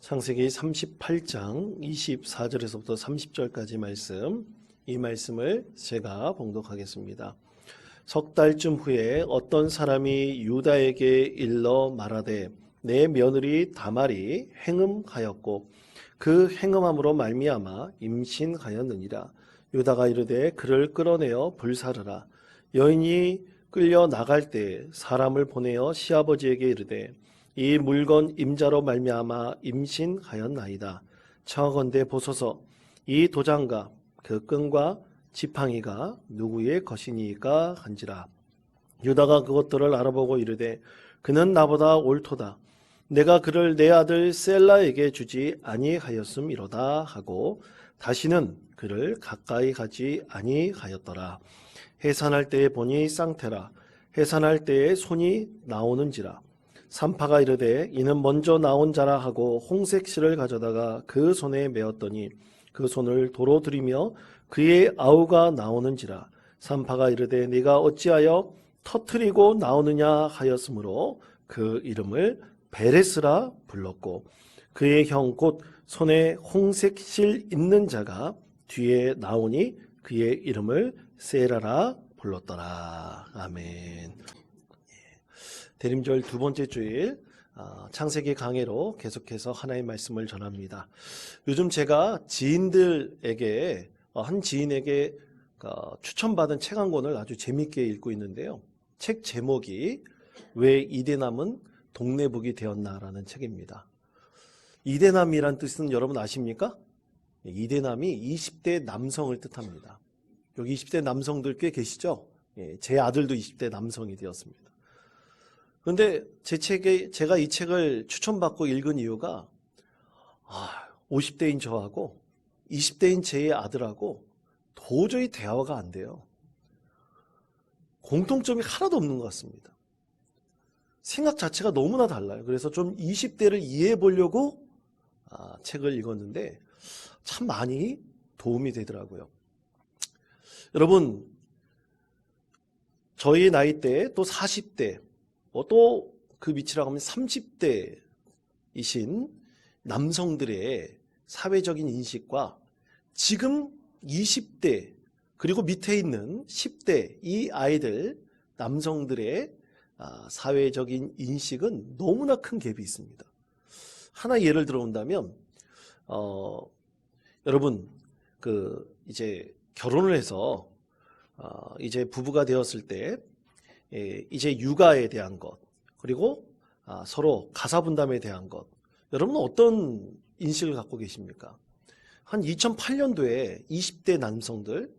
창세기 38장 24절에서부터 30절까지 말씀, 이 말씀을 제가 봉독하겠습니다. 석 달쯤 후에 어떤 사람이 유다에게 일러 말하되 내 며느리 다말이 행음하였고 그 행음함으로 말미암아 임신하였느니라. 유다가 이르되 그를 끌어내어 불사르라. 여인이 끌려 나갈 때 사람을 보내어 시아버지에게 이르되 이 물건 임자로 말미암아 임신하였나이다. 청하건대 보소서 이 도장과 그 끈과 지팡이가 누구의 것이니까 한지라. 유다가 그것들을 알아보고 이르되 그는 나보다 옳도다. 내가 그를 내 아들 셀라에게 주지 아니하였음이로다 하고 다시는 그를 가까이 가지 아니하였더라. 해산할 때에 보니 쌍태라. 해산할 때에 손이 나오는지라. 산파가 이르되 이는 먼저 나온 자라 하고 홍색 실을 가져다가 그 손에 메었더니 그 손을 도로 들이며 그의 아우가 나오는지라. 산파가 이르되 네가 어찌하여 터트리고 나오느냐 하였으므로 그 이름을 베레스라 불렀고 그의 형 곧 손에 홍색 실 있는 자가 뒤에 나오니 그의 이름을 세라라 불렀더라. 아멘. 대림절 두 번째 주일 창세기 강해로 계속해서 하나의 말씀을 전합니다. 요즘 제가 지인들에게 한 지인에게 추천받은 책 한 권을 아주 재미있게 읽고 있는데요. 책 제목이 왜 이대남은 동네북이 되었나라는 책입니다. 이대남이란 뜻은 여러분 아십니까? 이대남이 20대 남성을 뜻합니다. 여기 20대 남성들 꽤 계시죠? 제 아들도 20대 남성이 되었습니다. 그런데 제가 이 책을 추천받고 읽은 이유가 50대인 저하고 20대인 제 아들하고 도저히 대화가 안 돼요. 공통점이 하나도 없는 것 같습니다. 생각 자체가 너무나 달라요. 그래서 좀 20대를 이해해 보려고 책을 읽었는데 참 많이 도움이 되더라고요. 여러분, 저희 나이 때 또 40대 또 그 밑이라고 하면 30대이신 남성들의 사회적인 인식과 지금 20대 그리고 밑에 있는 10대 이 아이들 남성들의 사회적인 인식은 너무나 큰 갭이 있습니다. 하나 예를 들어본다면 여러분 이제 결혼을 해서 이제 부부가 되었을 때 이제 육아에 대한 것 그리고 서로 가사분담에 대한 것 여러분은 어떤 인식을 갖고 계십니까? 한 2008년도에 20대 남성들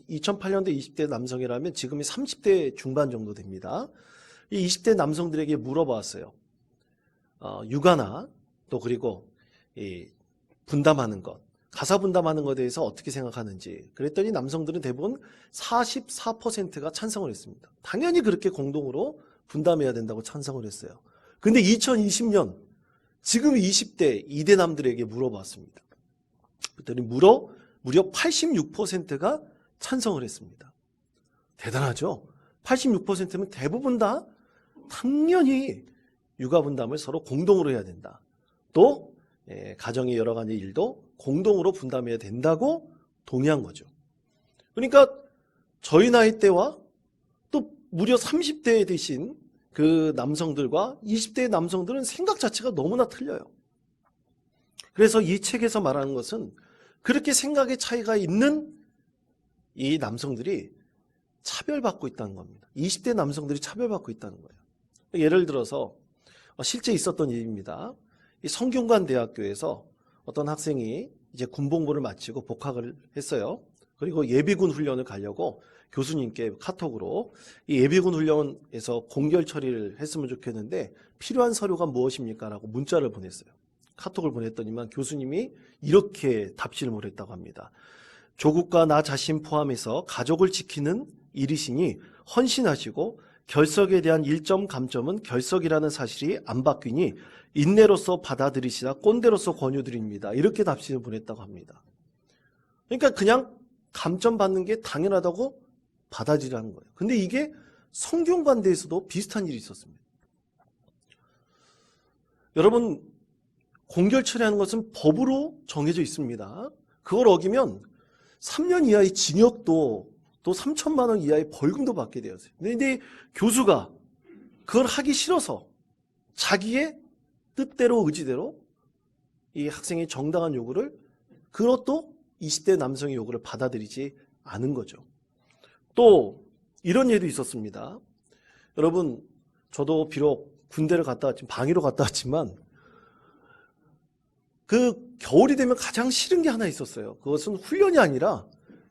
2008년도에 20대 남성이라면 지금이 30대 중반 정도 됩니다. 이 20대 남성들에게 물어봤어요. 육아나 또 그리고 이 분담하는 것 가사 분담하는 것에 대해서 어떻게 생각하는지 그랬더니 남성들은 대부분 44%가 찬성을 했습니다. 당연히 그렇게 공동으로 분담해야 된다고 찬성을 했어요. 근데 2020년 지금 20대 이대남들에게 물어봤습니다. 그랬더니 무려 86%가 찬성을 했습니다. 대단하죠? 86%면 대부분 다 당연히 육아 분담을 서로 공동으로 해야 된다. 또 가정의 여러 가지 일도 공동으로 분담해야 된다고 동의한 거죠. 그러니까 저희 나이 때와 또 무려 30대에 되신 그 남성들과 20대의 남성들은 생각 자체가 너무나 틀려요. 그래서 이 책에서 말하는 것은 그렇게 생각의 차이가 있는 이 남성들이 차별받고 있다는 겁니다. 20대 남성들이 차별받고 있다는 거예요. 예를 들어서 실제 있었던 일입니다. 이 성균관 대학교에서 어떤 학생이 이제 군복무를 마치고 복학을 했어요. 그리고 예비군 훈련을 가려고 교수님께 카톡으로 이 예비군 훈련에서 공결 처리를 했으면 좋겠는데 필요한 서류가 무엇입니까? 라고 문자를 보냈어요. 카톡을 보냈더니만 교수님이 이렇게 답신을 보냈다고 합니다. 조국과 나 자신 포함해서 가족을 지키는 일이시니 헌신하시고 결석에 대한 1점 감점은 결석이라는 사실이 안 바뀌니 인내로서 받아들이시라 꼰대로서 권유드립니다. 이렇게 답신을 보냈다고 합니다. 그러니까 그냥 감점 받는 게 당연하다고 받아들이라는 거예요. 근데 이게 성균관대에서도 비슷한 일이 있었습니다. 여러분 공결 처리하는 것은 법으로 정해져 있습니다. 그걸 어기면 3년 이하의 징역도 또 3천만 원 이하의 벌금도 받게 되었어요. 근데 교수가 그걸 하기 싫어서 자기의 뜻대로 의지대로 이 학생의 정당한 요구를, 그것도 20대 남성의 요구를 받아들이지 않은 거죠. 또 이런 예도 있었습니다. 여러분, 저도 비록 군대를 갔다 왔지만, 방위로 갔다 왔지만 그 겨울이 되면 가장 싫은 게 하나 있었어요. 그것은 훈련이 아니라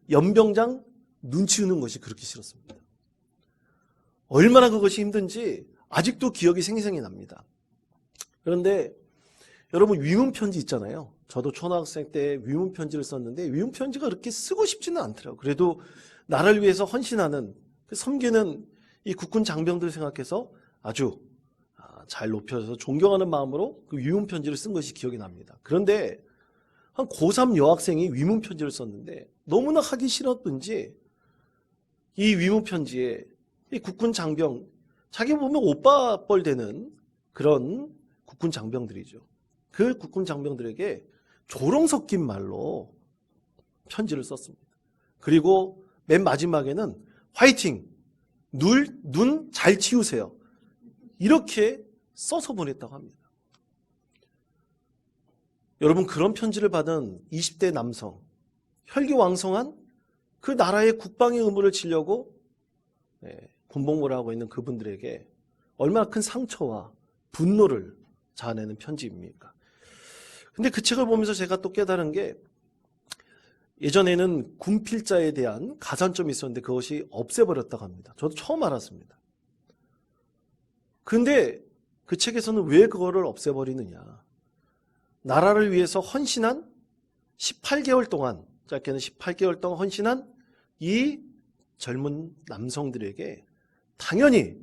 연병장 눈치 주는 것이 그렇게 싫었습니다. 얼마나 그것이 힘든지 아직도 기억이 생생히 납니다. 그런데 여러분, 위문편지 있잖아요. 저도 초등학생 때 위문편지를 썼는데 위문편지가 그렇게 쓰고 싶지는 않더라고요. 그래도 나라를 위해서 헌신하는, 섬기는 이 국군 장병들 생각해서 아주 잘 높여서 존경하는 마음으로 그 위문편지를 쓴 것이 기억이 납니다. 그런데 한 고3 여학생이 위문편지를 썼는데 너무나 하기 싫었던지 이 위문편지에 이 국군 장병, 자기 보면 오빠 뻘 되는 그런 국군 장병들이죠. 그 국군 장병들에게 조롱 섞인 말로 편지를 썼습니다. 그리고 맨 마지막에는 화이팅! 눈 잘 치우세요. 이렇게 써서 보냈다고 합니다. 여러분, 그런 편지를 받은 20대 남성, 혈기왕성한 그 나라의 국방의 의무를 지려고 군복무를 하고 있는 그분들에게 얼마나 큰 상처와 분노를 자아내는 편지입니까? 근데 그 책을 보면서 제가 또 깨달은 게, 예전에는 군필자에 대한 가산점이 있었는데 그것이 없애버렸다고 합니다. 저도 처음 알았습니다. 근데 그 책에서는 왜 그거를 없애버리느냐. 나라를 위해서 헌신한 18개월 동안, 짧게는 18개월 동안 헌신한 이 젊은 남성들에게 당연히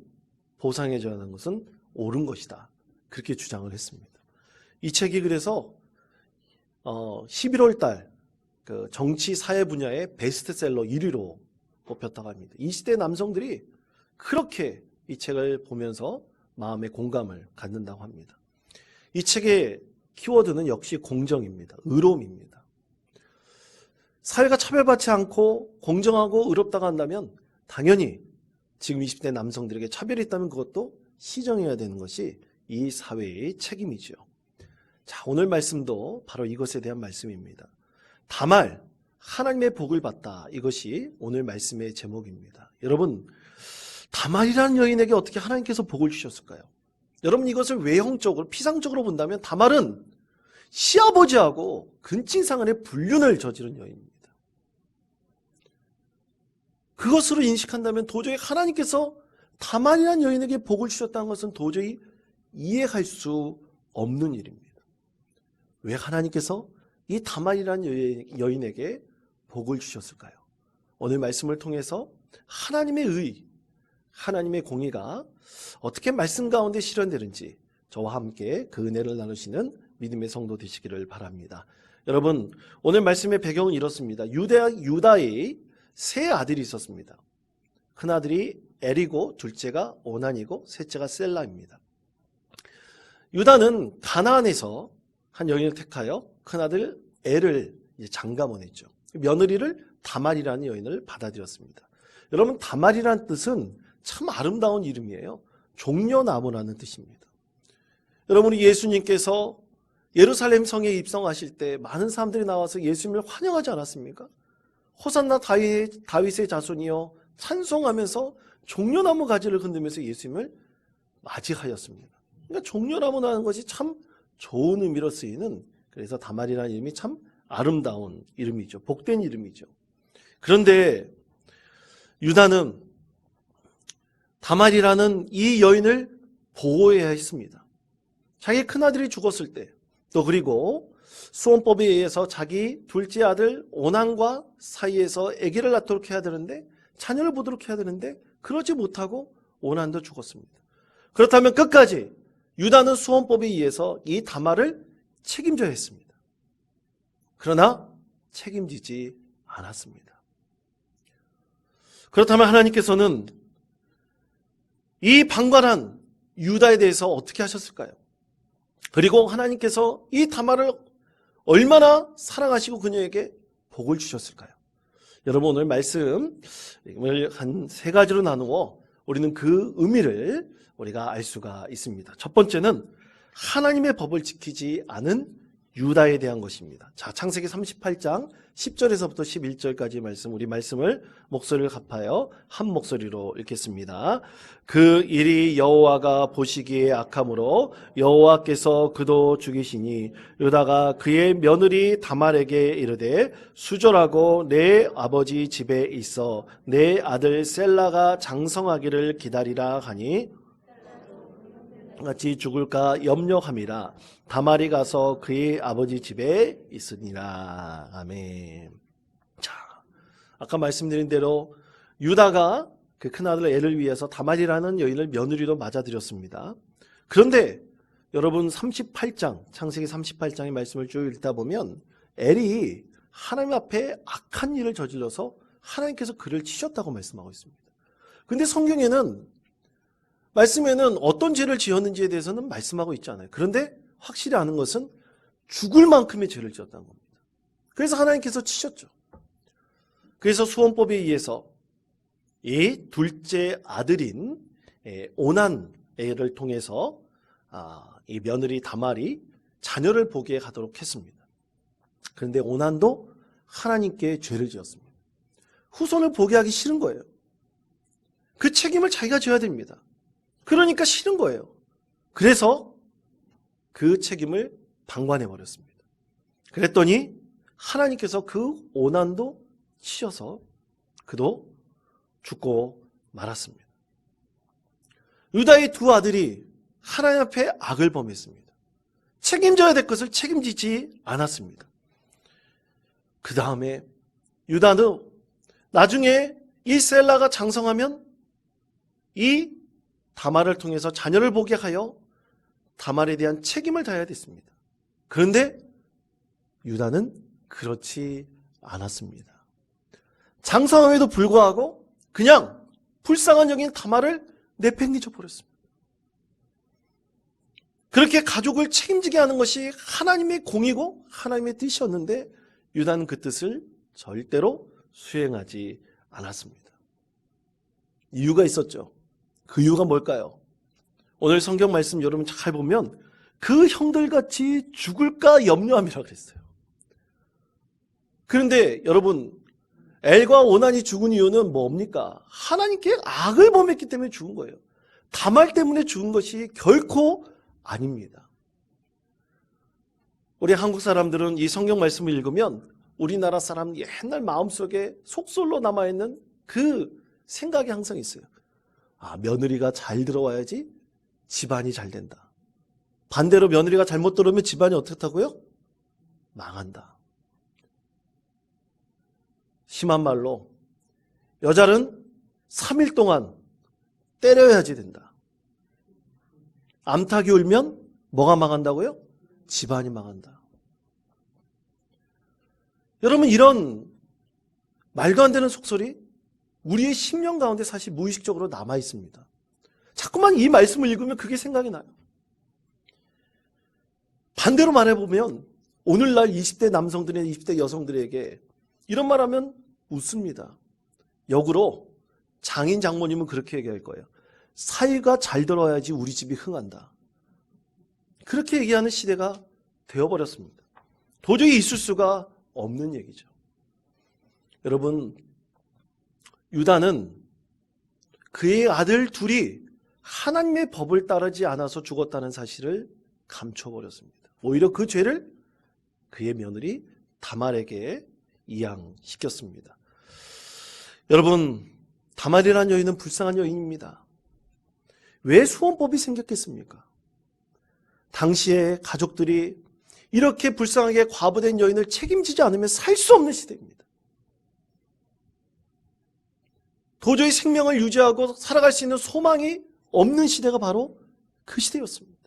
보상해줘야 하는 것은 옳은 것이다. 그렇게 주장을 했습니다. 이 책이 그래서 11월 달 그 정치 사회 분야의 베스트셀러 1위로 뽑혔다고 합니다. 20대 남성들이 그렇게 이 책을 보면서 마음의 공감을 갖는다고 합니다. 이 책의 키워드는 역시 공정입니다. 의로움입니다. 사회가 차별받지 않고 공정하고 의롭다고 한다면 당연히 지금 20대 남성들에게 차별이 있다면 그것도 시정해야 되는 것이 이 사회의 책임이죠. 자, 오늘 말씀도 바로 이것에 대한 말씀입니다. 다말, 하나님의 복을 받다. 이것이 오늘 말씀의 제목입니다. 여러분, 다말이라는 여인에게 어떻게 하나님께서 복을 주셨을까요? 여러분, 이것을 외형적으로, 피상적으로 본다면 다말은 시아버지하고 근친상간의 불륜을 저지른 여인입니다. 그것으로 인식한다면 도저히 하나님께서 다말이라는 여인에게 복을 주셨다는 것은 도저히 이해할 수 없는 일입니다. 왜 하나님께서 이 다말이라는 여인에게 복을 주셨을까요? 오늘 말씀을 통해서 하나님의 의, 하나님의 공의가 어떻게 말씀 가운데 실현되는지 저와 함께 그 은혜를 나누시는 믿음의 성도 되시기를 바랍니다. 여러분, 오늘 말씀의 배경은 이렇습니다. 유다의 세 아들이 있었습니다. 큰아들이 엘이고, 둘째가 오난이고, 셋째가 셀라입니다. 유다는 가나안에서 한 여인을 택하여 큰아들 엘을 장가 보냈죠. 며느리를 다말이라는 여인을 받아들였습니다. 여러분, 다말이라는 뜻은 참 아름다운 이름이에요. 종려나무라는 뜻입니다. 여러분, 예수님께서 예루살렘 성에 입성하실 때 많은 사람들이 나와서 예수님을 환영하지 않았습니까? 호산나 다윗의 자손이여 찬송하면서 종려나무 가지를 흔들면서 예수님을 맞이하였습니다. 그러니까 종려나무라는 것이 참 좋은 의미로 쓰이는, 그래서 다말이라는 이름이 참 아름다운 이름이죠. 복된 이름이죠. 그런데 유다는 다말이라는 이 여인을 보호해야 했습니다. 자기 큰아들이 죽었을 때, 또 그리고 수원법에 의해서 자기 둘째 아들 오난과 사이에서 아기를 낳도록 해야 되는데, 자녀를 보도록 해야 되는데 그러지 못하고 오난도 죽었습니다. 그렇다면 끝까지 유다는 수원법에 의해서 이 다말을 책임져야 했습니다. 그러나 책임지지 않았습니다. 그렇다면 하나님께서는 이 방관한 유다에 대해서 어떻게 하셨을까요? 그리고 하나님께서 이 다말을 얼마나 사랑하시고 그녀에게 복을 주셨을까요? 여러분, 오늘 말씀을 한 세 가지로 나누어 우리는 그 의미를 우리가 알 수가 있습니다. 첫 번째는 하나님의 법을 지키지 않은 유다에 대한 것입니다. 자, 창세기 38장 10절에서부터 11절까지 말씀, 우리 말씀을 목소리를 합하여 한 목소리로 읽겠습니다. 그 일이 여호와가 보시기에 악함으로 여호와께서 그도 죽이시니 유다가 그의 며느리 다말에게 이르되 수절하고 내 아버지 집에 있어 내 아들 셀라가 장성하기를 기다리라 하니 같이 죽을까 염려함이라. 다말이 가서 그의 아버지 집에 있으니라. 아멘. 자, 아까 말씀드린 대로 유다가 그 큰아들 엘을 위해서 다말이라는 여인을 며느리로 맞아들였습니다. 그런데 여러분, 38장, 창세기 38장의 말씀을 쭉 읽다 보면 엘이 하나님 앞에 악한 일을 저질러서 하나님께서 그를 치셨다고 말씀하고 있습니다. 근데 성경에는 말씀에는 어떤 죄를 지었는지에 대해서는 말씀하고 있지 않아요. 그런데 확실히 아는 것은 죽을 만큼의 죄를 지었다는 겁니다. 그래서 하나님께서 치셨죠. 그래서 수원법에 의해서 이 둘째 아들인 오난을 통해서 이 며느리 다말이 자녀를 보게 하도록 했습니다. 그런데 오난도 하나님께 죄를 지었습니다. 후손을 보게 하기 싫은 거예요. 그 책임을 자기가 져야 됩니다. 그러니까 싫은 거예요. 그래서 그 책임을 방관해 버렸습니다. 그랬더니 하나님께서 그 오난도 치셔서 그도 죽고 말았습니다. 유다의 두 아들이 하나님 앞에 악을 범했습니다. 책임져야 될 것을 책임지지 않았습니다. 그 다음에 유다는 나중에 이 셀라가 장성하면 이 다말을 통해서 자녀를 보게 하여 다말에 대한 책임을 다해야 됐습니다. 그런데 유다는 그렇지 않았습니다. 장성함에도 불구하고 그냥 불쌍한 여인 다말을 내팽개쳐 버렸습니다. 그렇게 가족을 책임지게 하는 것이 하나님의 공이고 하나님의 뜻이었는데 유다는 그 뜻을 절대로 수행하지 않았습니다. 이유가 있었죠. 그 이유가 뭘까요? 오늘 성경 말씀 여러분 잘 보면 그 형들같이 죽을까 염려함이라고 그랬어요. 그런데 여러분, 엘과 오난이 죽은 이유는 뭡니까? 하나님께 악을 범했기 때문에 죽은 거예요. 다말 때문에 죽은 것이 결코 아닙니다. 우리 한국 사람들은 이 성경 말씀을 읽으면 우리나라 사람 옛날 마음속에 속설로 남아있는 그 생각이 항상 있어요. 며느리가 잘 들어와야지 집안이 잘 된다. 반대로 며느리가 잘못 들어오면 집안이 어떻다고요? 망한다. 심한 말로 여자는 3일 동안 때려야지 된다. 암탉이 울면 뭐가 망한다고요? 집안이 망한다. 여러분, 이런 말도 안 되는 속설이 우리의 심령 가운데 사실 무의식적으로 남아 있습니다. 자꾸만 이 말씀을 읽으면 그게 생각이 나요. 반대로 말해보면 오늘날 20대 남성들이나 20대 여성들에게 이런 말하면 웃습니다. 역으로 장인 장모님은 그렇게 얘기할 거예요. 사이가 잘 들어야지 우리 집이 흥한다. 그렇게 얘기하는 시대가 되어버렸습니다. 도저히 있을 수가 없는 얘기죠. 여러분, 유다는 그의 아들 둘이 하나님의 법을 따르지 않아서 죽었다는 사실을 감춰버렸습니다. 오히려 그 죄를 그의 며느리 다말에게 이양시켰습니다. 여러분, 다말이라는 여인은 불쌍한 여인입니다. 왜 수원법이 생겼겠습니까? 당시에 가족들이 이렇게 불쌍하게 과부된 여인을 책임지지 않으면 살 수 없는 시대입니다. 도저히 생명을 유지하고 살아갈 수 있는 소망이 없는 시대가 바로 그 시대였습니다.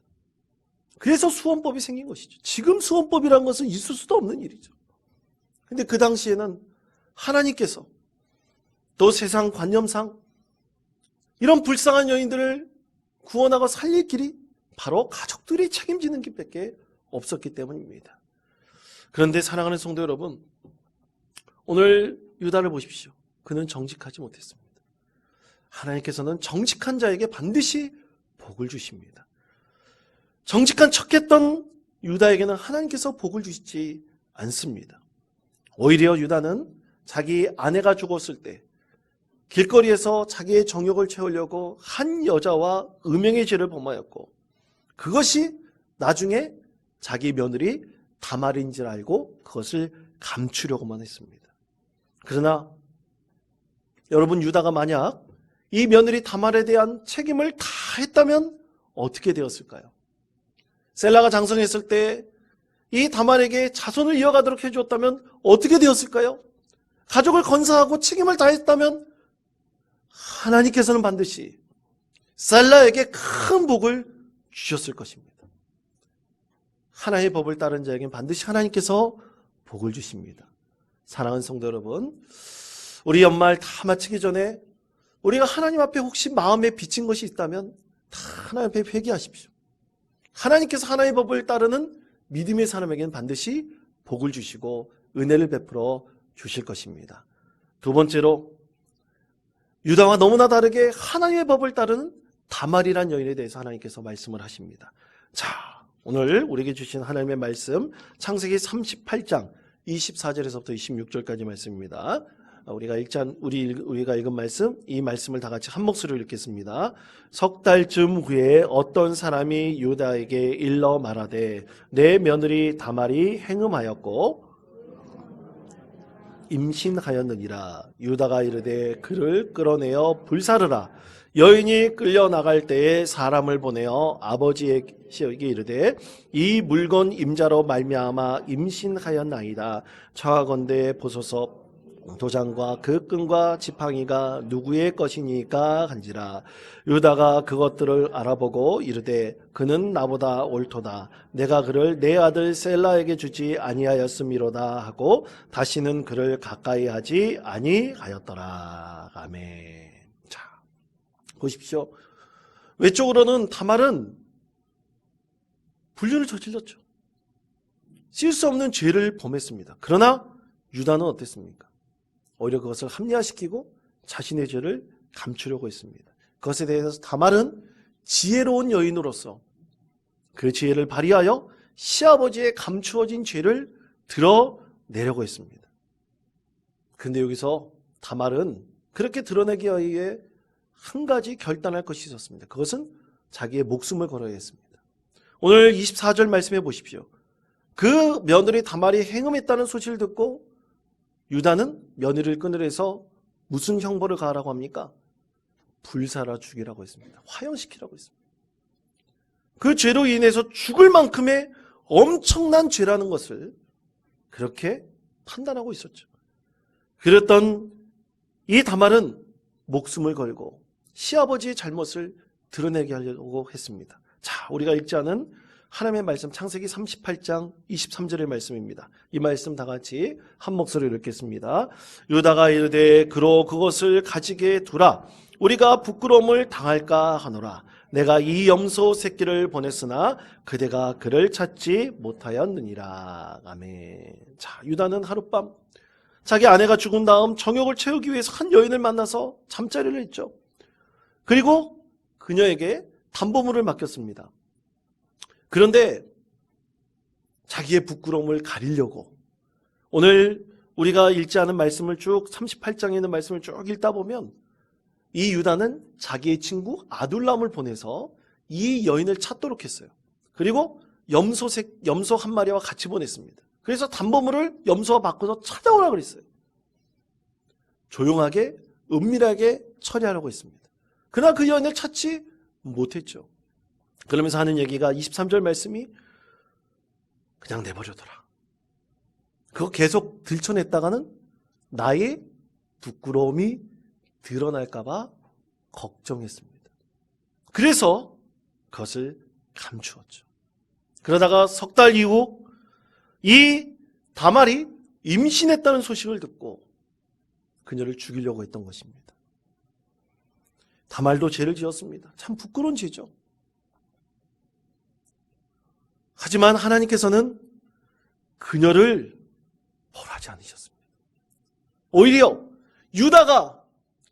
그래서 수원법이 생긴 것이죠. 지금 수원법이라는 것은 있을 수도 없는 일이죠. 근데 그 당시에는 하나님께서 또 세상 관념상 이런 불쌍한 여인들을 구원하고 살릴 길이 바로 가족들이 책임지는 것밖에 없었기 때문입니다. 그런데 사랑하는 성도 여러분, 오늘 유다를 보십시오. 그는 정직하지 못했습니다. 하나님께서는 정직한 자에게 반드시 복을 주십니다. 정직한 척했던 유다에게는 하나님께서 복을 주시지 않습니다. 오히려 유다는 자기 아내가 죽었을 때 길거리에서 자기의 정욕을 채우려고 한 여자와 음행의 죄를 범하였고, 그것이 나중에 자기 며느리 다말인 줄 알고 그것을 감추려고만 했습니다. 그러나 여러분, 유다가 만약 이 며느리 다말에 대한 책임을 다 했다면 어떻게 되었을까요? 셀라가 장성했을 때 이 다말에게 자손을 이어가도록 해주었다면 어떻게 되었을까요? 가족을 건사하고 책임을 다했다면 하나님께서는 반드시 셀라에게 큰 복을 주셨을 것입니다. 하나님의 법을 따른 자에게는 반드시 하나님께서 복을 주십니다. 사랑하는 성도 여러분, 우리 연말 다 마치기 전에 우리가 하나님 앞에 혹시 마음에 비친 것이 있다면 다 하나님 앞에 회개하십시오. 하나님께서 하나님의 법을 따르는 믿음의 사람에게는 반드시 복을 주시고 은혜를 베풀어 주실 것입니다. 두 번째로, 유다와 너무나 다르게 하나님의 법을 따르는 다말이란 여인에 대해서 하나님께서 말씀을 하십니다. 자, 오늘 우리에게 주신 하나님의 말씀, 창세기 38장 24절에서부터 26절까지 말씀입니다. 우리가 읽은 말씀, 이 말씀을 다 같이 한 목소리로 읽겠습니다. 석 달쯤 후에 어떤 사람이 유다에게 일러 말하되 내 며느리 다말이 행음하였고 임신하였느니라. 유다가 이르되 그를 끌어내어 불사르라. 여인이 끌려나갈 때에 사람을 보내어 아버지에게 이르되 이 물건 임자로 말미암아 임신하였나이다. 청하건대 보소서. 도장과 그 끈과 지팡이가 누구의 것이니까 한지라. 유다가 그것들을 알아보고 이르되 그는 나보다 옳도다. 내가 그를 내 아들 셀라에게 주지 아니하였음이로다 하고 다시는 그를 가까이 하지 아니하였더라. 아멘. 자, 보십시오. 외적으로는 다말은 불륜을 저질렀죠. 씻을 수 없는 죄를 범했습니다. 그러나 유다는 어땠습니까? 오히려 그것을 합리화시키고 자신의 죄를 감추려고 했습니다. 그것에 대해서 다말은 지혜로운 여인으로서 그 지혜를 발휘하여 시아버지의 감추어진 죄를 드러내려고 했습니다. 그런데 여기서 다말은 그렇게 드러내기 위해 한 가지 결단할 것이 있었습니다. 그것은 자기의 목숨을 걸어야 했습니다. 오늘 24절 말씀해 보십시오. 그 며느리 다말이 행음했다는 소식을 듣고 유다는 며느리를 끊으려 해서 무슨 형벌을 가하라고 합니까? 불사라 죽이라고 했습니다. 화형시키라고 했습니다. 그 죄로 인해서 죽을 만큼의 엄청난 죄라는 것을 그렇게 판단하고 있었죠. 그랬던 이 다말은 목숨을 걸고 시아버지의 잘못을 드러내게 하려고 했습니다. 자, 우리가 읽지 않은 하나님의 말씀, 창세기 38장 23절의 말씀입니다. 이 말씀 다 같이 한 목소리로 읽겠습니다. 유다가 이르되 그로 그것을 가지게 두라. 우리가 부끄러움을 당할까 하노라. 내가 이 염소 새끼를 보냈으나 그대가 그를 찾지 못하였느니라. 아멘. 자, 유다는 하룻밤 자기 아내가 죽은 다음 정욕을 채우기 위해서 한 여인을 만나서 잠자리를 했죠. 그리고 그녀에게 담보물을 맡겼습니다. 그런데 자기의 부끄러움을 가리려고 오늘 우리가 읽지 않은 말씀을 쭉 38장에 있는 말씀을 쭉 읽다 보면 이 유다는 자기의 친구 아둘람을 보내서 이 여인을 찾도록 했어요. 그리고 염소 한 마리와 같이 보냈습니다. 그래서 담보물을 염소와 바꿔서 찾아오라고 그랬어요. 조용하게 은밀하게 처리하려고 했습니다. 그러나 그 여인을 찾지 못했죠. 그러면서 하는 얘기가 23절 말씀이 그냥 내버려둬라. 그거 계속 들춰냈다가는 나의 부끄러움이 드러날까봐 걱정했습니다. 그래서 그것을 감추었죠. 그러다가 석 달 이후 이 다말이 임신했다는 소식을 듣고 그녀를 죽이려고 했던 것입니다. 다말도 죄를 지었습니다. 참 부끄러운 죄죠. 하지만 하나님께서는 그녀를 벌하지 않으셨습니다. 오히려 유다가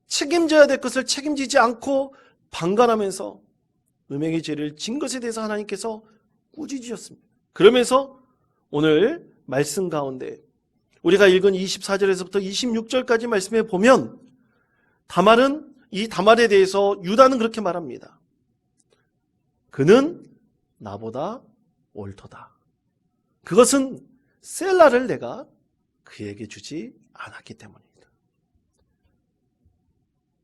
책임져야 될 것을 책임지지 않고 방관하면서 음행의 죄를 진 것에 대해서 하나님께서 꾸짖으셨습니다. 그러면서 오늘 말씀 가운데 우리가 읽은 24절에서부터 26절까지 말씀에 보면 이 다말에 대해서 유다는 그렇게 말합니다. 그는 나보다 옳도다. 그것은 셀라를 내가 그에게 주지 않았기 때문이다.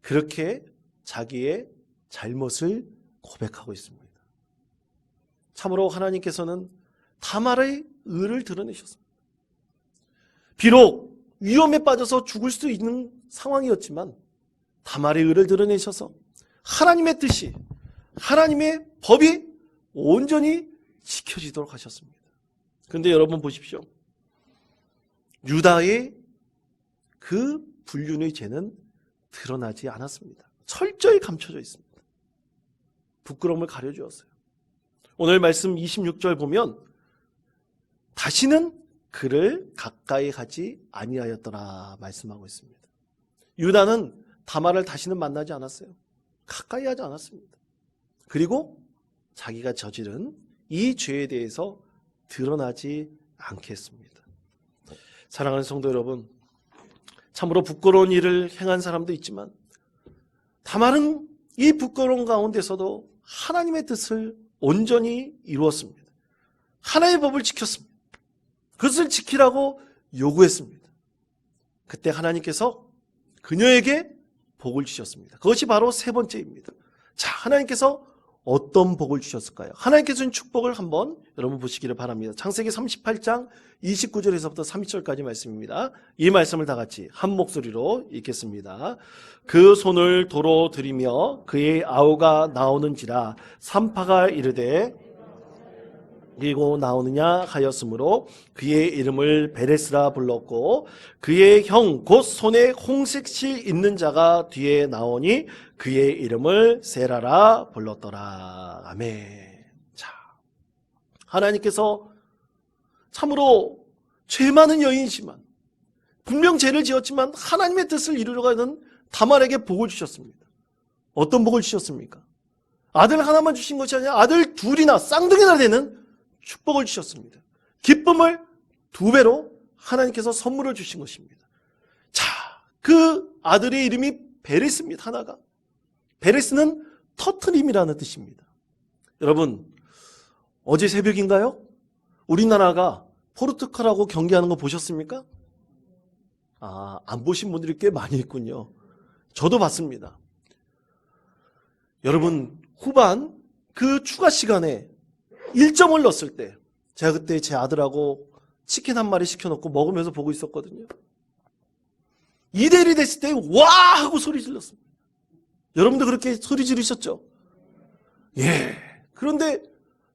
그렇게 자기의 잘못을 고백하고 있습니다. 참으로 하나님께서는 다말의 의를 드러내셨습니다. 비록 위험에 빠져서 죽을 수 있는 상황이었지만 다말의 의를 드러내셔서 하나님의 뜻이, 하나님의 법이 온전히 지켜지도록 하셨습니다. 그런데 여러분 보십시오. 유다의 그 불륜의 죄는 드러나지 않았습니다. 철저히 감춰져 있습니다. 부끄러움을 가려주었어요. 오늘 말씀 26절 보면 다시는 그를 가까이 가지 아니하였더라 말씀하고 있습니다. 유다는 다말을 다시는 만나지 않았어요. 가까이 하지 않았습니다. 그리고 자기가 저지른 이 죄에 대해서 드러나지 않겠습니다. 사랑하는 성도 여러분, 참으로 부끄러운 일을 행한 사람도 있지만 다말은 이 부끄러운 가운데서도 하나님의 뜻을 온전히 이루었습니다. 하나님의 법을 지켰습니다. 그것을 지키라고 요구했습니다. 그때 하나님께서 그녀에게 복을 주셨습니다. 그것이 바로 세 번째입니다. 자, 하나님께서 어떤 복을 주셨을까요? 하나님께서 준 축복을 한번 여러분 보시기를 바랍니다. 창세기 38장 29절에서부터 30절까지 말씀입니다. 이 말씀을 다 같이 한 목소리로 읽겠습니다. 그 손을 도로 들이며 그의 아우가 나오는지라 산파가 이르되 그리고 나오느냐 하였으므로 그의 이름을 베레스라 불렀고 그의 형 곧 손에 홍색실 있는 자가 뒤에 나오니 그의 이름을 세라라 불렀더라. 아멘. 자, 하나님께서 참으로 죄 많은 여인이지만 분명 죄를 지었지만 하나님의 뜻을 이루려고 하는 다말에게 복을 주셨습니다. 어떤 복을 주셨습니까? 아들 하나만 주신 것이 아니라 아들 둘이나 쌍둥이나 되는 축복을 주셨습니다. 기쁨을 2배로 하나님께서 선물을 주신 것입니다. 자, 그 아들의 이름이 베레스입니다. 하나가. 베레스는 터트림이라는 뜻입니다. 여러분, 어제 새벽인가요? 우리나라가 포르투갈하고 경기하는 거 보셨습니까? 안 보신 분들이 꽤 많이 있군요. 저도 봤습니다. 여러분, 후반 그 추가 시간에 1점을 넣었을 때 제가 그때 제 아들하고 치킨 한 마리 시켜놓고 먹으면서 보고 있었거든요. 2대1이 됐을 때 와! 하고 소리 질렀습니다. 여러분도 그렇게 소리 지르셨죠? 예. 그런데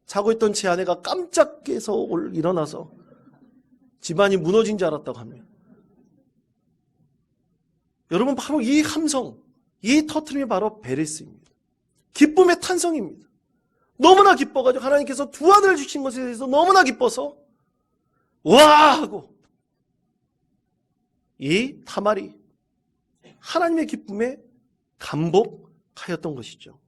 자고 있던 제 아내가 깜짝 깨서 일어나서 집안이 무너진 줄 알았다고 합니다. 여러분, 바로 이 함성, 이 터트림이 바로 베레스입니다. 기쁨의 탄성입니다. 너무나 기뻐가지고 하나님께서 2 아들을 주신 것에 대해서 너무나 기뻐서 와! 하고 이 다말이 하나님의 기쁨에 감복하였던 것이죠.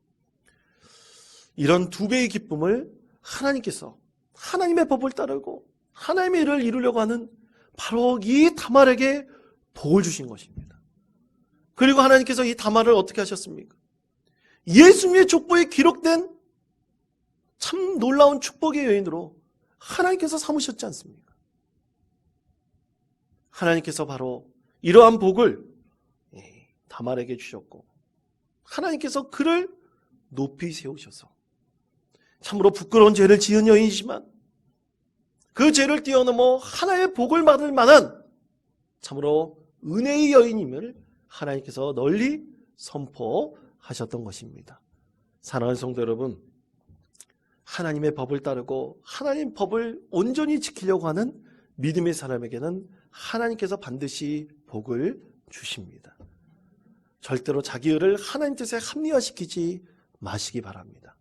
이런 2배의 기쁨을 하나님께서 하나님의 법을 따르고 하나님의 일을 이루려고 하는 바로 이 다말에게 복을 주신 것입니다. 그리고 하나님께서 이 다말을 어떻게 하셨습니까? 예수님의 족보에 기록된 참 놀라운 축복의 여인으로 하나님께서 삼으셨지 않습니까? 하나님께서 바로 이러한 복을 다말에게 주셨고 하나님께서 그를 높이 세우셔서 참으로 부끄러운 죄를 지은 여인이지만 그 죄를 뛰어넘어 하나님의 복을 받을 만한 참으로 은혜의 여인임을 하나님께서 널리 선포하셨던 것입니다. 사랑하는 성도 여러분, 하나님의 법을 따르고 하나님 법을 온전히 지키려고 하는 믿음의 사람에게는 하나님께서 반드시 복을 주십니다. 절대로 자기 의를 하나님 뜻에 합리화시키지 마시기 바랍니다.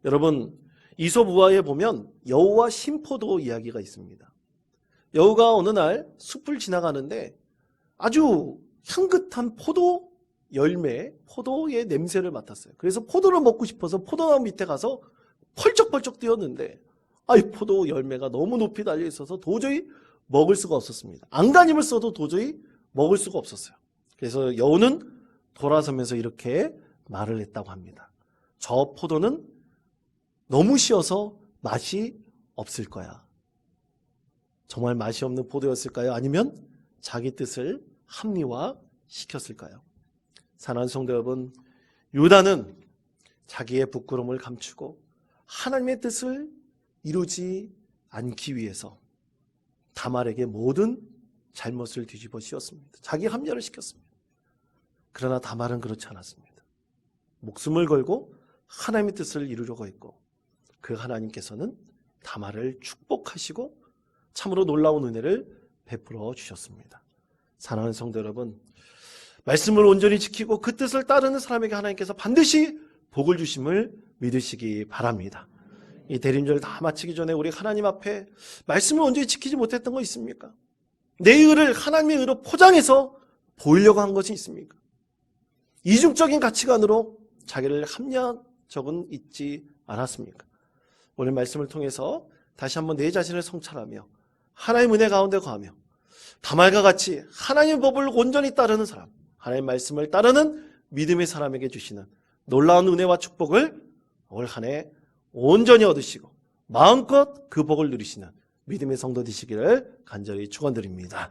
여러분, 이솝 우화에 보면 여우와 신포도 이야기가 있습니다. 여우가 어느 날 숲을 지나가는데 아주 향긋한 포도 열매, 포도의 냄새를 맡았어요. 그래서 포도를 먹고 싶어서 포도나무 밑에 가서 펄쩍펄쩍 뛰었는데 이 포도 열매가 너무 높이 달려 있어서 도저히 먹을 수가 없었습니다. 안간힘을 써도 도저히 먹을 수가 없었어요. 그래서 여우는 돌아서면서 이렇게 말을 했다고 합니다. 저 포도는 너무 시어서 맛이 없을 거야. 정말 맛이 없는 포도였을까요? 아니면 자기 뜻을 합리화시켰을까요? 사랑하는 성도 여러분, 유다는 자기의 부끄러움을 감추고 하나님의 뜻을 이루지 않기 위해서 다말에게 모든 잘못을 뒤집어 씌웠습니다. 자기 합리화를 시켰습니다. 그러나 다말은 그렇지 않았습니다. 목숨을 걸고 하나님의 뜻을 이루려고 했고 그 하나님께서는 다말을 축복하시고 참으로 놀라운 은혜를 베풀어 주셨습니다. 사랑하는 성도 여러분, 말씀을 온전히 지키고 그 뜻을 따르는 사람에게 하나님께서 반드시 복을 주심을 믿으시기 바랍니다. 이 대림절 다 마치기 전에 우리 하나님 앞에 말씀을 온전히 지키지 못했던 거 있습니까? 내 의를 하나님의 의로 포장해서 보이려고 한 것이 있습니까? 이중적인 가치관으로 자기를 합리화한 적은 있지 않았습니까? 오늘 말씀을 통해서 다시 한번 내 자신을 성찰하며 하나님의 은혜 가운데 거하며 다말과 같이 하나님의 법을 온전히 따르는 사람, 하나님의 말씀을 따르는 믿음의 사람에게 주시는 놀라운 은혜와 축복을 올 한 해 온전히 얻으시고 마음껏 그 복을 누리시는 믿음의 성도 되시기를 간절히 축원드립니다.